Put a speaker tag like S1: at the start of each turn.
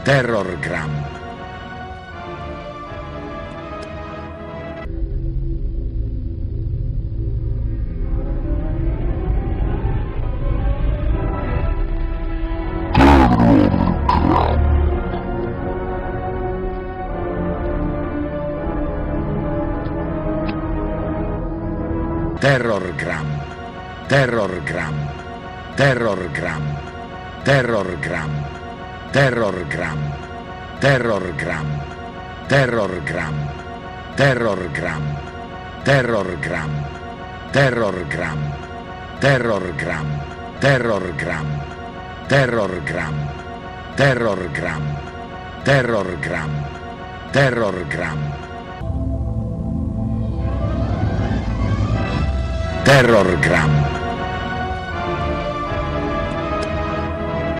S1: Terrorgram. Terrorgram. Terrorgram. Terrorgram. Terrorgram. Terrorgram. Terrorgram. Terrorgram. Terrorgram. Terrorgram. Terrorgram. Terrorgram. Terrorgram. Terrorgram. Terrorgram. Terrorgram. Terrorgram. Terrorgram.